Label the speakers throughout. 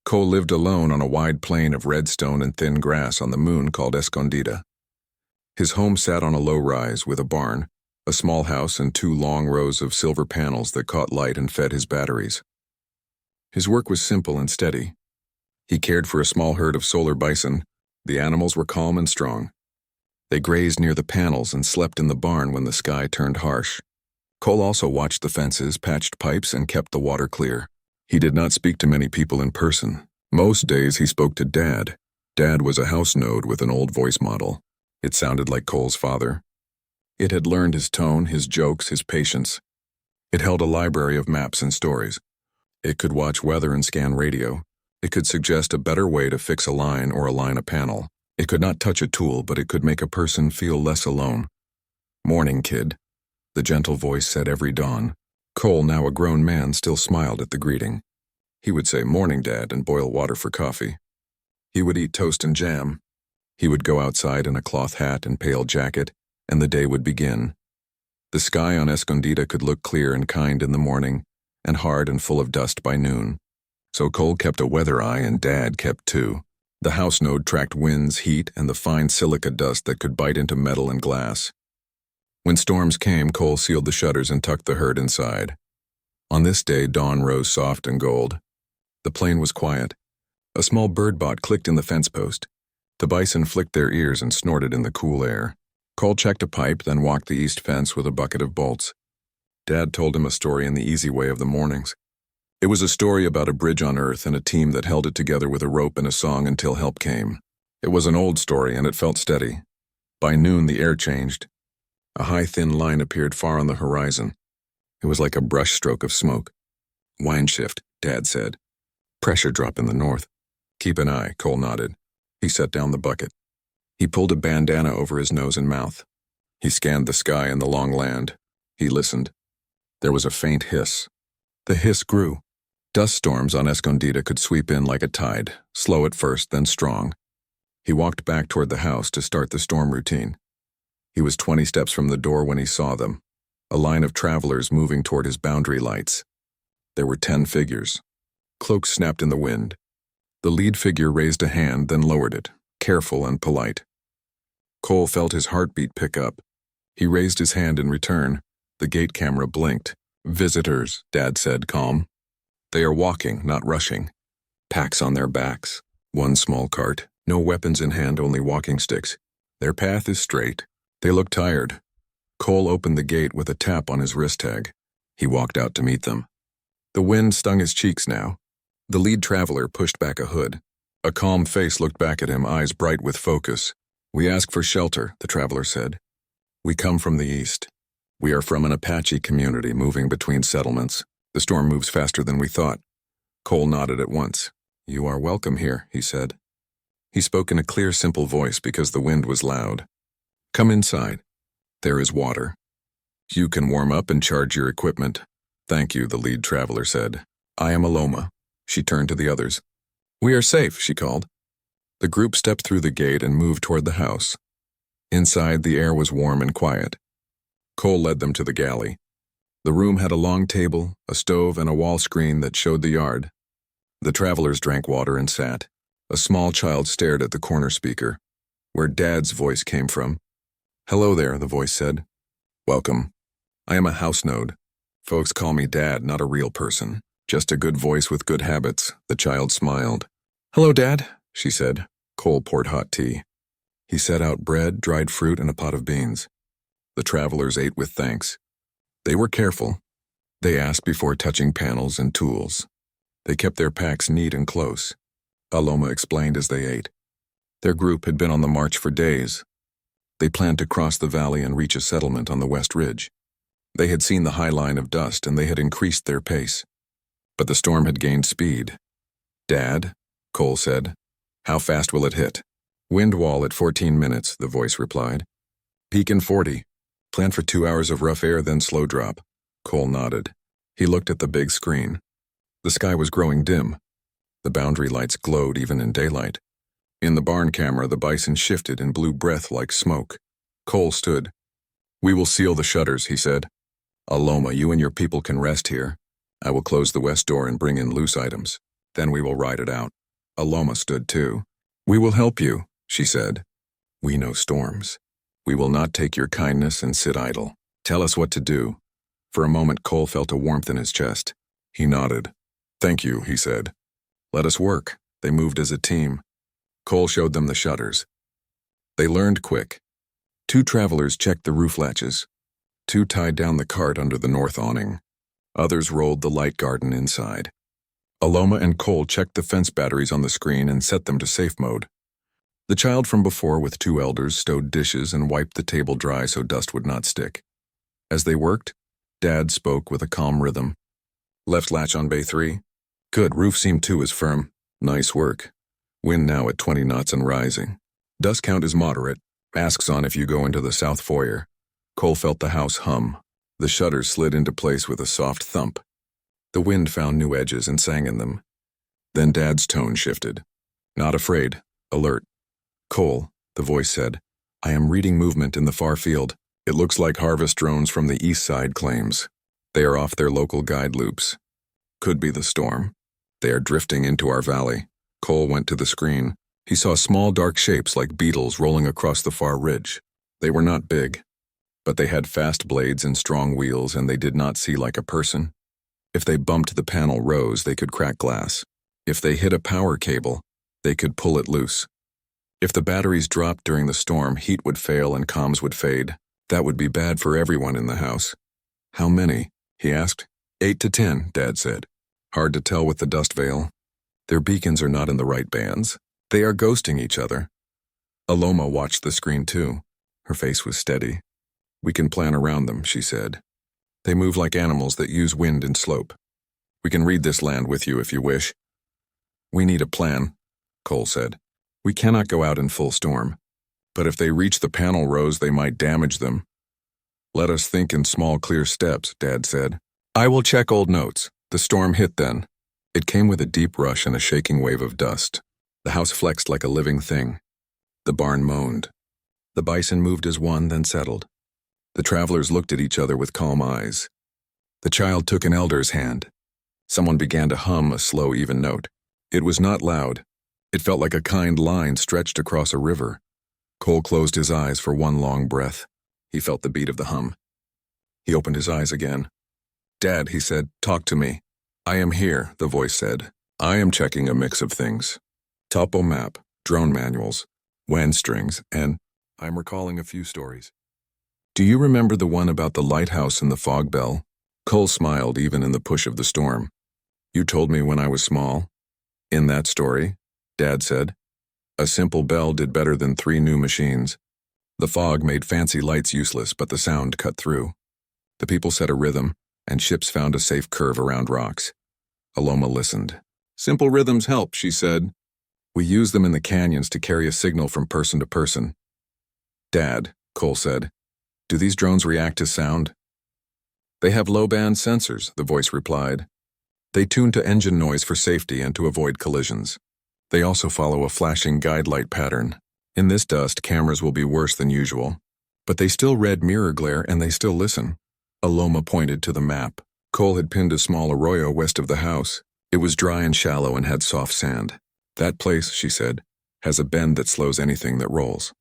Speaker 1: Cole lived alone on a wide plain of red stone and thin grass on the moon called Escondida. His home sat on a low rise with a barn, a small house, and 2 long rows of silver panels that caught light and fed his batteries. His work was simple and steady. He cared for a small herd of solar bison. The animals were calm and strong. They grazed near the panels and slept in the barn when the sky turned harsh. Cole also watched the fences, patched pipes, and kept the water clear. He did not speak to many people in person. Most days he spoke to Dad. Dad was a house node with an old voice model. It sounded like Cole's father. It had learned his tone, his jokes, his patience. It held a library of maps and stories. It could watch weather and scan radio. It could suggest a better way to fix a line or align a panel. It could not touch a tool, but it could make a person feel less alone. "Morning, kid," the gentle voice said every dawn. Cole, now a grown man, still smiled at the greeting. He would say, "Morning, Dad," and boil water for coffee. He would eat toast and jam. He would go outside in a cloth hat and pale jacket, and the day would begin. The sky on Escondida could look clear and kind in the morning, and hard and full of dust by noon. So Cole kept a weather eye, and Dad kept 2. The house node tracked winds, heat, and the fine silica dust that could bite into metal and glass. When storms came, Cole sealed the shutters and tucked the herd inside. On this day, dawn rose soft and gold. The plain was quiet. A small bird bot clicked in the fence post. The bison flicked their ears and snorted in the cool air. Cole checked a pipe, then walked the east fence with a bucket of bolts. Dad told him a story in the easy way of the mornings. It was a story about a bridge on Earth and a team that held it together with a rope and a song until help came. It was an old story, and it felt steady. By noon, the air changed. A high, thin line appeared far on the horizon. It was like a brushstroke of smoke. "Wind shift," Dad said. "Pressure drop in the north." "Keep an eye," Cole nodded. He set down the bucket. He pulled a bandana over his nose and mouth. He scanned the sky and the long land. He listened. There was a faint hiss. The hiss grew. Dust storms on Escondida could sweep in like a tide, slow at first, then strong. He walked back toward the house to start the storm routine. He was 20 steps from the door when he saw them, a line of travelers moving toward his boundary lights. There were 10 figures. Cloaks snapped in the wind. The lead figure raised a hand, then lowered it, careful and polite. Cole felt his heartbeat pick up. He raised his hand in return. The gate camera blinked. "Visitors," Dad said, calm. "They are walking, not rushing. Packs on their backs. 1 small cart. No weapons in hand, only walking sticks. Their path is straight. They look tired." Cole opened the gate with a tap on his wrist tag. He walked out to meet them. The wind stung his cheeks now. The lead traveler pushed back a hood. A calm face looked back at him, eyes bright with focus. "We ask for shelter," the traveler said. "We come from the east. We are from an Apache community moving between settlements. The storm moves faster than we thought." Cole nodded at once. "You are welcome here," he said. He spoke in a clear, simple voice because the wind was loud. "Come inside. There is water. You can warm up and charge your equipment." "Thank you," the lead traveler said. "I am Aloma." She turned to the others. "We are safe," she called. The group stepped through the gate and moved toward the house. Inside, the air was warm and quiet. Cole led them to the galley. The room had a long table, a stove, and a wall screen that showed the yard. The travelers drank water and sat. A small child stared at the corner speaker, where Dad's voice came from. "Hello there," the voice said. "Welcome. I am a house node. Folks call me Dad, not a real person. Just a good voice with good habits." The child smiled. "Hello, Dad," she said. Cole poured hot tea. He set out bread, dried fruit, and a pot of beans. The travelers ate with thanks. They were careful. They asked before touching panels and tools. They kept their packs neat and close. Aloma explained as they ate. Their group had been on the march for days. They planned to cross the valley and reach a settlement on the west ridge. They had seen the high line of dust, and they had increased their pace. But the storm had gained speed. "Dad," Cole said, "how fast will it hit?" "Wind wall at 14 minutes, the voice replied. "Peak in 40. Plan for 2 hours of rough air, then slow drop." Cole nodded. He looked at the big screen. The sky was growing dim. The boundary lights glowed even in daylight. In the barn camera, the bison shifted and blew breath like smoke. Cole stood. "We will seal the shutters," he said. "Aloma, you and your people can rest here. I will close the west door and bring in loose items." Then we will ride it out. Aloma stood too. We will help you, she said. We know storms. We will not take your kindness and sit idle. Tell us what to do. For a moment Cole felt a warmth in his chest. He nodded. Thank you, he said. Let us work. They moved as a team. Cole showed them the shutters. They learned quick. 2 travelers checked the roof latches. 2 tied down the cart under the north awning. Others rolled the light garden inside. Aloma and Cole checked the fence batteries on the screen and set them to safe mode. The child from before with 2 elders stowed dishes and wiped the table dry so dust would not stick. As they worked, Dad spoke with a calm rhythm. Left latch on bay 3. Good, roof seam 2 is firm. Nice work. Wind now at 20 knots and rising. Dust count is moderate. Masks on if you go into the south foyer. Cole felt the house hum. The shutters slid into place with a soft thump. The wind found new edges and sang in them. Then Dad's tone shifted. Not afraid. Alert. Cole, the voice said, I am reading movement in the far field. It looks like harvest drones from the east side claims. They are off their local guide loops. Could be the storm. They are drifting into our valley. Cole went to the screen. He saw small dark shapes like beetles rolling across the far ridge. They were not big, but they had fast blades and strong wheels, and they did not see like a person. If they bumped the panel rows, they could crack glass. If they hit a power cable, they could pull it loose. If the batteries dropped during the storm, heat would fail and comms would fade. That would be bad for everyone in the house. How many? He asked. 8 to 10, Dad said. Hard to tell with the dust veil. Their beacons are not in the right bands. They are ghosting each other. Aloma watched the screen too. Her face was steady. We can plan around them, she said. They move like animals that use wind and slope. We can read this land with you if you wish. We need a plan, Cole said. We cannot go out in full storm. But if they reach the panel rows, they might damage them. Let us think in small, clear steps, Dad said. I will check old notes. The storm hit then. It came with a deep rush and a shaking wave of dust. The house flexed like a living thing. The barn moaned. The bison moved as one, then settled. The travelers looked at each other with calm eyes. The child took an elder's hand. Someone began to hum a slow, even note. It was not loud. It felt like a kind line stretched across a river. Cole closed his eyes for one long breath. He felt the beat of the hum. He opened his eyes again. Dad, he said, talk to me. I am here, the voice said. I am checking a mix of things. Topo map, drone manuals, WAN strings, and I'm recalling a few stories. Do you remember the one about the lighthouse and the fog bell? Cole smiled even in the push of the storm. You told me when I was small. In that story, Dad said. A simple bell did better than 3 new machines. The fog made fancy lights useless, but the sound cut through. The people set a rhythm, and ships found a safe curve around rocks. Aloma listened. Simple rhythms help, she said. We use them in the canyons to carry a signal from person to person. Dad, Cole said, do these drones react to sound? They have low-band sensors, the voice replied. They tune to engine noise for safety and to avoid collisions. They also follow a flashing guide light pattern. In this dust, cameras will be worse than usual. But they still read mirror glare and they still listen. Aloma pointed to the map. Cole had pinned a small arroyo west of the house. It was dry and shallow and had soft sand. That place, she said, has a bend that slows anything that rolls.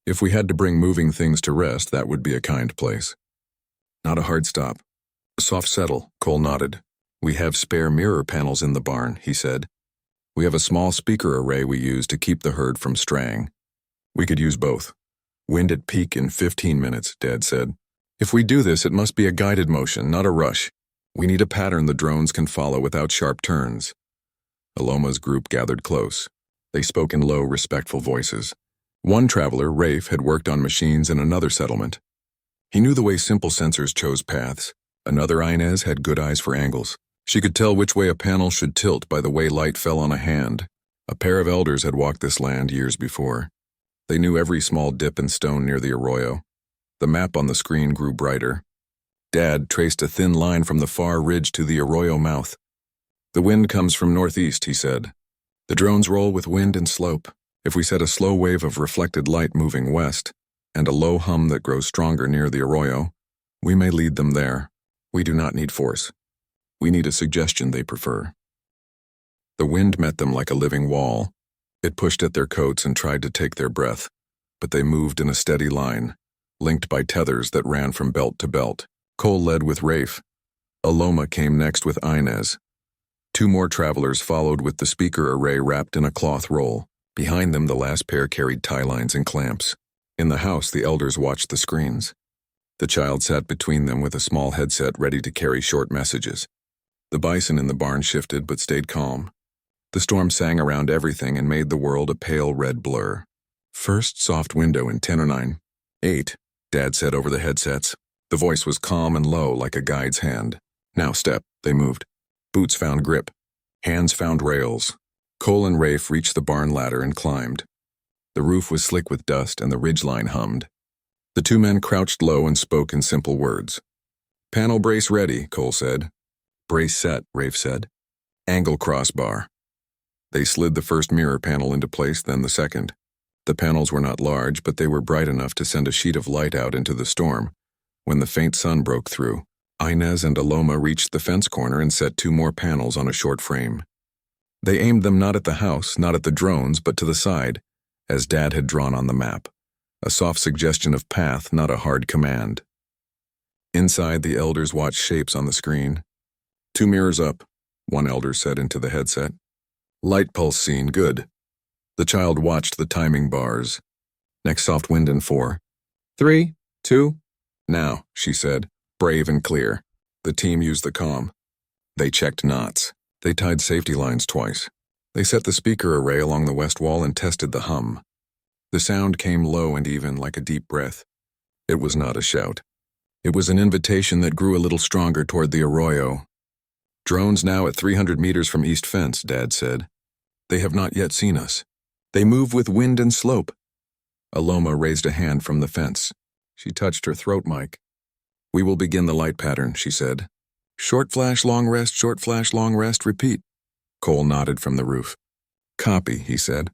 Speaker 1: If we had to bring moving things to rest, that would be a kind place. Not a hard stop. A soft settle, Cole nodded. We have spare mirror panels in the barn, he said. We have a small speaker array we use to keep the herd from straying. We could use both. Wind at peak in 15 minutes, Dad said. If we do this, it must be a guided motion, not a rush. We need a pattern the drones can follow without sharp turns. Aloma's group gathered close. They spoke in low, respectful voices. One traveler, Rafe, had worked on machines in another settlement. He knew the way simple sensors chose paths. Another, Inez, had good eyes for angles. She could tell which way a panel should tilt by the way light fell on a hand. A pair of elders had walked this land years before. They knew every small dip and stone near the arroyo. The map on the screen grew brighter. Dad traced a thin line from the far ridge to the arroyo mouth. The wind comes from northeast, he said. The drones roll with wind and slope. If we set a slow wave of reflected light moving west, and a low hum that grows stronger near the arroyo, we may lead them there. We do not need force. We need a suggestion they prefer. The wind met them like a living wall. It pushed at their coats and tried to take their breath, but they moved in a steady line, linked by tethers that ran from belt to belt. Cole led with Rafe. Aloma came next with Inez. Two more travelers followed with the speaker array wrapped in a cloth roll. Behind them, the last pair carried tie lines and clamps. In the house, the elders watched the screens. The child sat between them with a small headset ready to carry short messages. The bison in the barn shifted but stayed calm. The storm sang around everything and made the world a pale red blur. First soft window in 10 or 9. 8, Dad said over the headsets. The voice was calm and low like a guide's hand. Now step, they moved. Boots found grip. Hands found rails. Cole and Rafe reached the barn ladder and climbed. The roof was slick with dust and the ridgeline hummed. The two men crouched low and spoke in simple words. Panel brace ready, Cole said. Brace set, Rafe said. Angle crossbar. They slid the first mirror panel into place, then the second. The panels were not large, but they were bright enough to send a sheet of light out into the storm. When the faint sun broke through, Inez and Aloma reached the fence corner and set 2 more panels on a short frame. They aimed them not at the house, not at the drones, but to the side, as Dad had drawn on the map. A soft suggestion of path, not a hard command. Inside, the elders watched shapes on the screen. 2 mirrors up, one elder said into the headset. Light pulse scene, good. The child watched the timing bars. Next soft wind in 4. 3, 2, now, she said, brave and clear. The team used the comm. They checked knots. They tied safety lines twice. They set the speaker array along the west wall and tested the hum. The sound came low and even like a deep breath. It was not a shout. It was an invitation that grew a little stronger toward the arroyo. Drones now at 300 meters from east fence, Dad said. They have not yet seen us. They move with wind and slope. Aloma raised a hand from the fence. She touched her throat mic. We will begin the light pattern, she said. Short flash, long rest, repeat. Cole nodded from the roof. Copy, he said.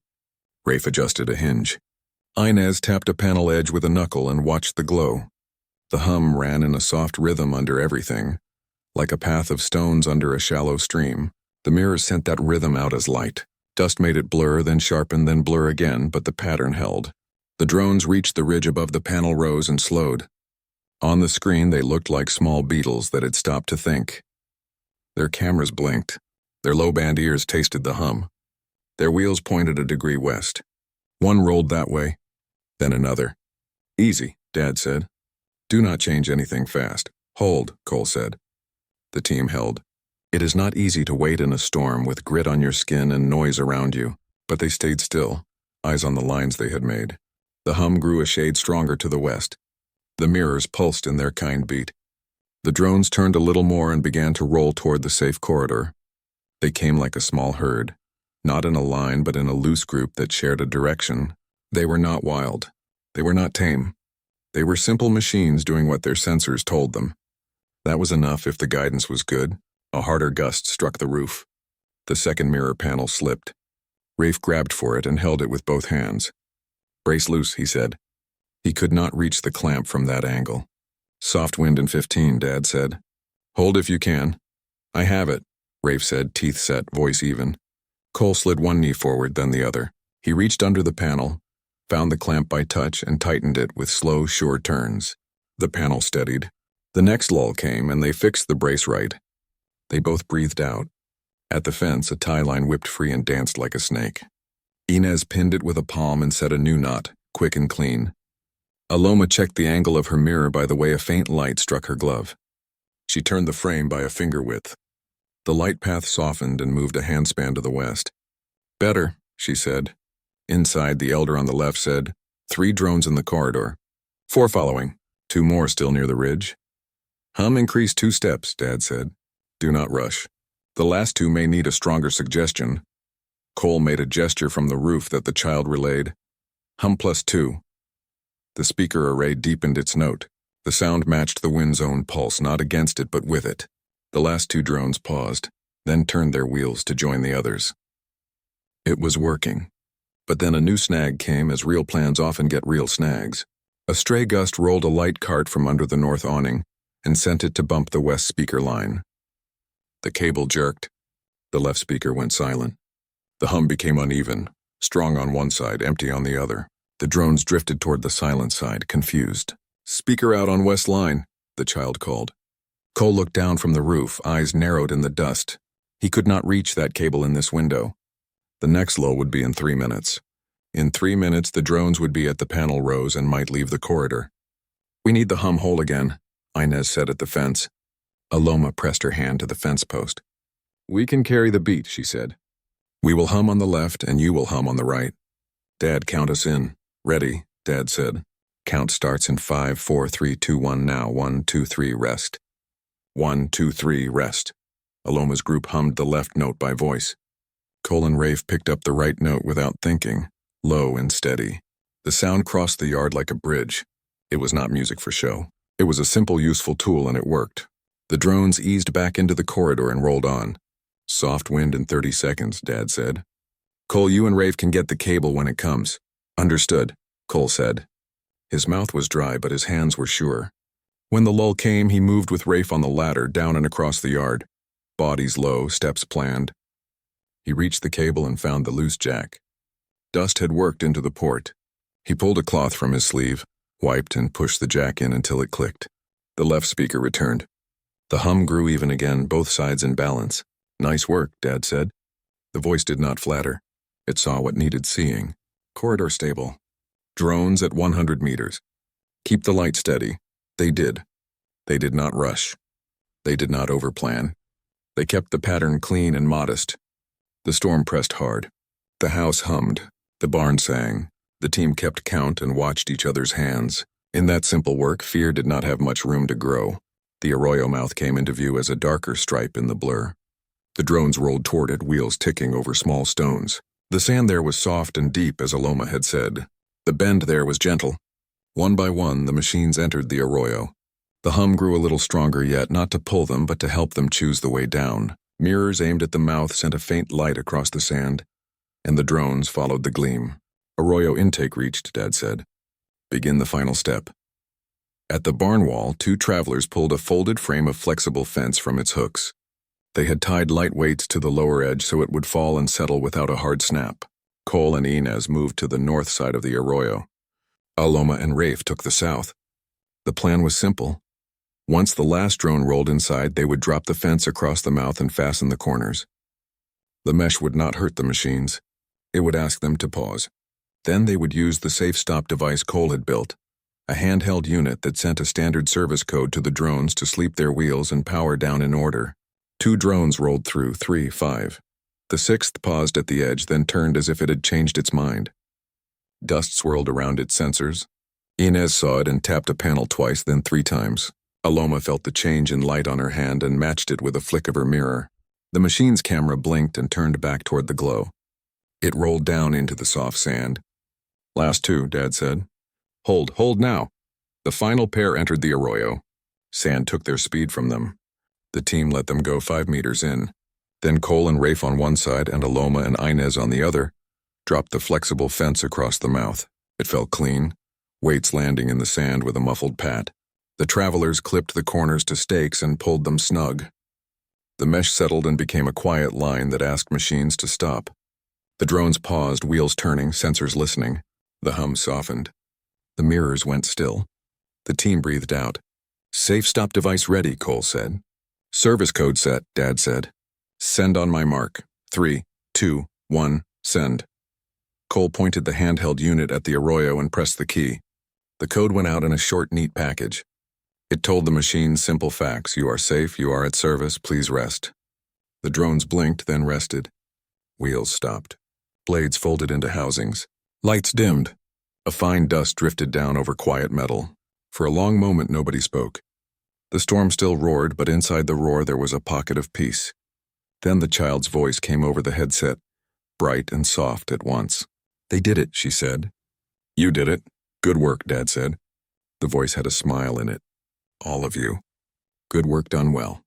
Speaker 1: Rafe adjusted a hinge. Inez tapped a panel edge with a knuckle and watched the glow. The hum ran in a soft rhythm under everything, like a path of stones under a shallow stream. The mirrors sent that rhythm out as light. Dust made it blur, then sharpen, then blur again, but the pattern held. The drones reached the ridge above the panel rows and slowed. On the screen, they looked like small beetles that had stopped to think. Their cameras blinked. Their low-band ears tasted the hum. Their wheels pointed a degree west. One rolled that way, then another. Easy, Dad said. Do not change anything fast. Hold, Cole said. The team held. It is not easy to wait in a storm with grit on your skin and noise around you, but they stayed still, eyes on the lines they had made. The hum grew a shade stronger to the west. The mirrors pulsed in their kind beat. The drones turned a little more and began to roll toward the safe corridor. They came like a small herd, not in a line but in a loose group that shared a direction. They were not wild. They were not tame. They were simple machines doing what their sensors told them. That was enough if the guidance was good. A harder gust struck the roof. The second mirror panel slipped. Rafe grabbed for it and held it with both hands. Brace loose, he said. He could not reach the clamp from that angle. Soft wind in 15, Dad said. Hold if you can. I have it, Rafe said, teeth set, voice even. Cole slid one knee forward, then the other. He reached under the panel, found the clamp by touch, and tightened it with slow, sure turns. The panel steadied. The next lull came, and they fixed the brace right. They both breathed out. At the fence, a tie line whipped free and danced like a snake. Inez pinned it with a palm and set a new knot, quick and clean. Aloma checked the angle of her mirror by the way a faint light struck her glove. She turned the frame by a finger width. The light path softened and moved a handspan to the west. Better, she said. Inside, the elder on the left said, 3 drones in the corridor. 4 following. 2 more still near the ridge. Hum increased 2 steps, Dad said. Do not rush. The last 2 may need a stronger suggestion. Cole made a gesture from the roof that the child relayed. Hum +2. The speaker array deepened its note. The sound matched the wind's own pulse, not against it but with it. The last 2 drones paused, then turned their wheels to join the others. It was working. But then a new snag came, as real plans often get real snags. A stray gust rolled a light cart from under the north awning and sent it to bump the west speaker line. The cable jerked. The left speaker went silent. The hum became uneven, strong on one side, empty on the other. The drones drifted toward the silent side, confused. "Speaker out on West Line," the child called. Cole looked down from the roof, eyes narrowed in the dust. He could not reach that cable in this window. The next lull would be in 3 minutes. In 3 minutes, the drones would be at the panel rows and might leave the corridor. "We need the hum whole again," Inez said at the fence. Aloma pressed her hand to the fence post. "We can carry the beat," she said. "We will hum on the left and you will hum on the right. Dad, count us in." "Ready," Dad said. "Count starts in 5, 4, 3, 2, 1 now. 1, 2, 3, rest. 1, 2, 3, rest." Aloma's group hummed the left note by voice. Cole and Rafe picked up the right note without thinking, low and steady. The sound crossed the yard like a bridge. It was not music for show. It was a simple, useful tool, and it worked. The drones eased back into the corridor and rolled on. "Soft wind in 30 seconds, Dad said. "Cole, you and Rafe can get the cable when it comes." "Understood," Cole said. His mouth was dry, but his hands were sure. When the lull came, he moved with Rafe on the ladder, down and across the yard. Bodies low, steps planned. He reached the cable and found the loose jack. Dust had worked into the port. He pulled a cloth from his sleeve, wiped and pushed the jack in until it clicked. The left speaker returned. The hum grew even again, both sides in balance. "Nice work," Dad said. The voice did not flatter. It saw what needed seeing. Corridor stable. Drones at 100 meters. Keep the light steady. They did. They did not rush. They did not overplan. They kept the pattern clean and modest. The storm pressed hard. The house hummed. The barn sang. The team kept count and watched each other's hands. In that simple work, fear did not have much room to grow. The arroyo mouth came into view as a darker stripe in the blur. The drones rolled toward it, wheels ticking over small stones. The sand there was soft and deep, as Aloma had said. The bend there was gentle. One by one, the machines entered the arroyo. The hum grew a little stronger yet, not to pull them, but to help them choose the way down. Mirrors aimed at the mouth sent a faint light across the sand, and the drones followed the gleam. "Arroyo intake reached," Dad said. "Begin the final step." At the barn wall, 2 travelers pulled a folded frame of flexible fence from its hooks. They had tied light weights to the lower edge so it would fall and settle without a hard snap. Cole and Inez moved to the north side of the arroyo. Aloma and Rafe took the south. The plan was simple. Once the last drone rolled inside, they would drop the fence across the mouth and fasten the corners. The mesh would not hurt the machines. It would ask them to pause. Then they would use the safe stop device Cole had built, a handheld unit that sent a standard service code to the drones to sleep their wheels and power down in order. 2 drones rolled through, 3, 5. The 6th paused at the edge, then turned as if it had changed its mind. Dust swirled around its sensors. Inez saw it and tapped a panel twice, then 3 times. Aloma felt the change in light on her hand and matched it with a flick of her mirror. The machine's camera blinked and turned back toward the glow. It rolled down into the soft sand. "Last 2, Dad said. Hold now." The final pair entered the arroyo. Sand took their speed from them. The team let them go 5 meters in. Then Cole and Rafe on one side and Aloma and Inez on the other dropped the flexible fence across the mouth. It felt clean, weights landing in the sand with a muffled pat. The travelers clipped the corners to stakes and pulled them snug. The mesh settled and became a quiet line that asked machines to stop. The drones paused, wheels turning, sensors listening. The hum softened. The mirrors went still. The team breathed out. "Safe stop device ready," Cole said. "Service code set," Dad said. "Send on my mark. 3, 2, 1, send." Cole pointed the handheld unit at the arroyo and pressed the key. The code went out in a short, neat package. It told the machine simple facts. "You are safe, you are at service, please rest." The drones blinked, then rested. Wheels stopped. Blades folded into housings. Lights dimmed. A fine dust drifted down over quiet metal. For a long moment, nobody spoke. The storm still roared, but inside the roar there was a pocket of peace. Then the child's voice came over the headset, bright and soft at once. "They did it," she said. "You did it. Good work," Dad said. The voice had a smile in it. "All of you. Good work done well."